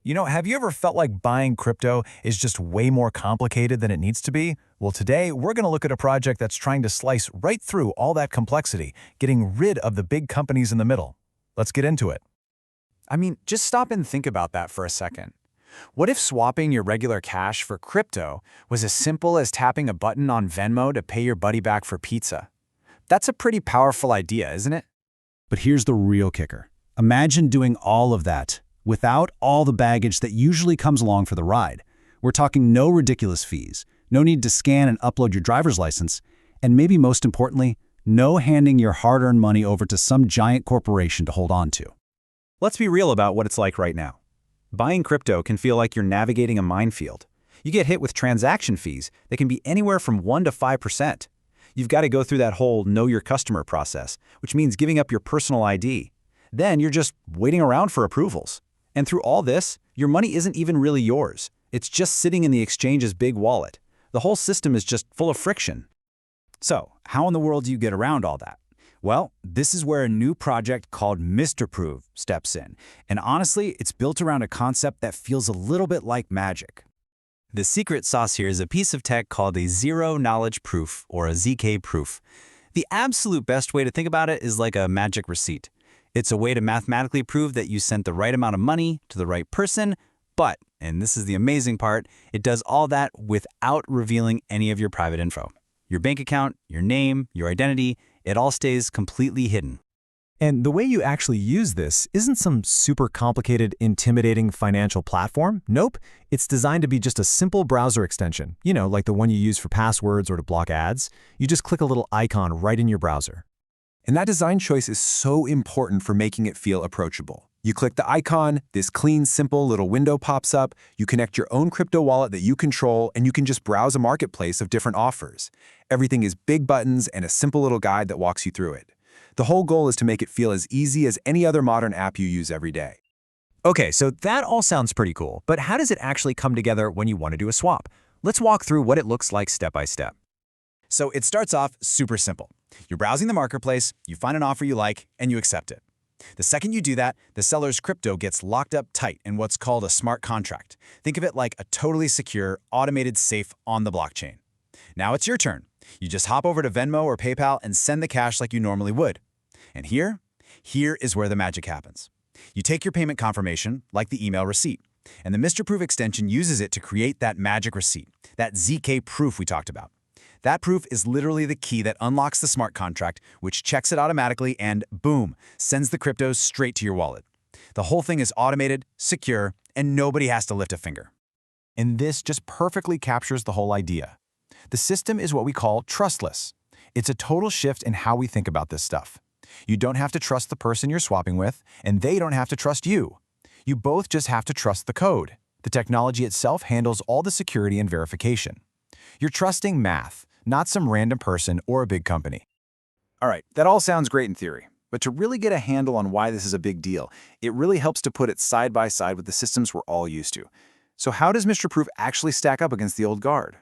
Have you ever felt like buying crypto is just way more complicated than it needs to be? Well, today we're going to look at a project that's trying to slice right through all that complexity, getting rid of the big companies in the middle. Let's get into it. I mean, just stop and think about that for a second. What if swapping your regular cash for crypto was as simple as tapping a button on Venmo to pay your buddy back for pizza? That's a pretty powerful idea, isn't it? But here's the real kicker. Imagine doing all of that without all the baggage that usually comes along for the ride. We're talking no ridiculous fees, no need to scan and upload your driver's license, and maybe most importantly, no handing your hard-earned money over to some giant corporation to hold on to. Let's be real about what it's like right now. Buying crypto can feel like you're navigating a minefield. You get hit with transaction fees that can be anywhere from 1% to 5%. You've got to go through that whole know your customer process, which means giving up your personal ID. Then you're just waiting around for approvals. And through all this, your money isn't even really yours. It's just sitting in the exchange's big wallet. The whole system is just full of friction. So, how in the world do you get around all that? Well, this is where a new project called MrProve steps in. And honestly, it's built around a concept that feels a little bit like magic. The secret sauce here is a piece of tech called a zero-knowledge proof, or a ZK proof. The absolute best way to think about it is like a magic receipt. It's a way to mathematically prove that you sent the right amount of money to the right person, but, and this is the amazing part, it does all that without revealing any of your private info. Your bank account, your name, your identity, it all stays completely hidden. And the way you actually use this isn't some super complicated, intimidating financial platform. Nope, it's designed to be just a simple browser extension, like the one you use for passwords or to block ads. You just click a little icon right in your browser. And that design choice is so important for making it feel approachable. You click the icon, this clean, simple little window pops up, you connect your own crypto wallet that you control, and you can just browse a marketplace of different offers. Everything is big buttons and a simple little guide that walks you through it. The whole goal is to make it feel as easy as any other modern app you use every day. Okay, so that all sounds pretty cool, but how does it actually come together when you want to do a swap? Let's walk through what it looks like step by step. So it starts off super simple. You're browsing the marketplace, you find an offer you like, and you accept it. The second you do that, the seller's crypto gets locked up tight in what's called a smart contract. Think of it like a totally secure, automated safe on the blockchain. Now it's your turn. You just hop over to Venmo or PayPal and send the cash like you normally would. And here is where the magic happens. You take your payment confirmation, like the email receipt, and the MrProve extension uses it to create that magic receipt, that ZK proof we talked about. That proof is literally the key that unlocks the smart contract, which checks it automatically and, boom, sends the cryptos straight to your wallet. The whole thing is automated, secure, and nobody has to lift a finger. And this just perfectly captures the whole idea. The system is what we call trustless. It's a total shift in how we think about this stuff. You don't have to trust the person you're swapping with, and they don't have to trust you. You both just have to trust the code. The technology itself handles all the security and verification. You're trusting math, not some random person or a big company. All right, that all sounds great in theory, but to really get a handle on why this is a big deal, it really helps to put it side by side with the systems we're all used to. So how does MrProve actually stack up against the old guard?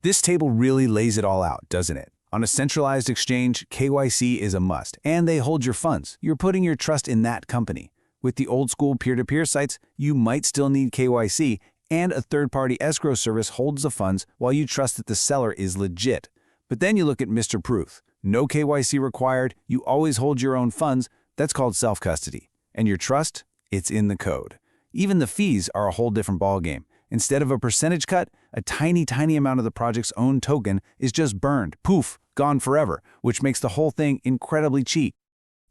This table really lays it all out, doesn't it? On a centralized exchange, KYC is a must, and they hold your funds. You're putting your trust in that company. With the old-school peer-to-peer sites, you might still need KYC, and a third-party escrow service holds the funds while you trust that the seller is legit. But then you look at MrProve. No KYC required, you always hold your own funds. That's called self-custody. And your trust? It's in the code. Even the fees are a whole different ballgame. Instead of a percentage cut, a tiny amount of the project's own token is just burned, poof, gone forever, which makes the whole thing incredibly cheap.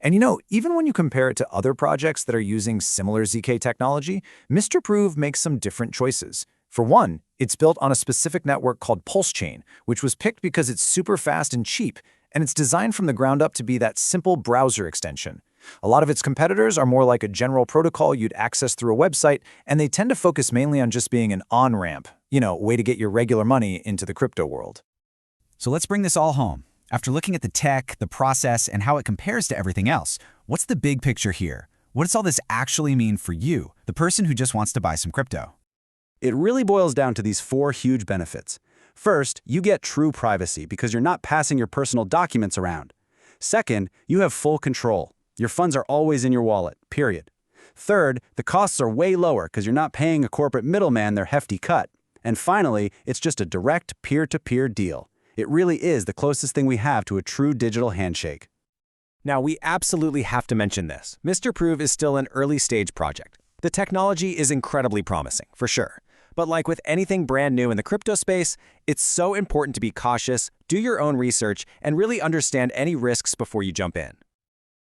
And even when you compare it to other projects that are using similar ZK technology, MrProve makes some different choices. For one, it's built on a specific network called PulseChain, which was picked because it's super fast and cheap, and it's designed from the ground up to be that simple browser extension. A lot of its competitors are more like a general protocol you'd access through a website, and they tend to focus mainly on just being an on-ramp, way to get your regular money into the crypto world. So let's bring this all home. After looking at the tech, the process, and how it compares to everything else, what's the big picture here? What does all this actually mean for you, the person who just wants to buy some crypto? It really boils down to these 4 huge benefits. First, you get true privacy because you're not passing your personal documents around. Second, you have full control. Your funds are always in your wallet, period. Third, the costs are way lower because you're not paying a corporate middleman their hefty cut. And finally, it's just a direct peer-to-peer deal. It really is the closest thing we have to a true digital handshake. Now, we absolutely have to mention this. MrProve is still an early-stage project. The technology is incredibly promising, for sure. But like with anything brand new in the crypto space, it's so important to be cautious, do your own research, and really understand any risks before you jump in.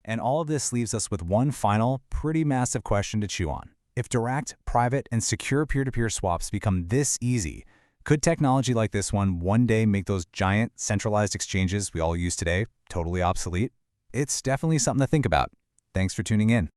And all of this leaves us with one final, pretty massive question to chew on. If direct, private, and secure peer-to-peer swaps become this easy, could technology like this one day make those giant, centralized exchanges we all use today totally obsolete? It's definitely something to think about. Thanks for tuning in.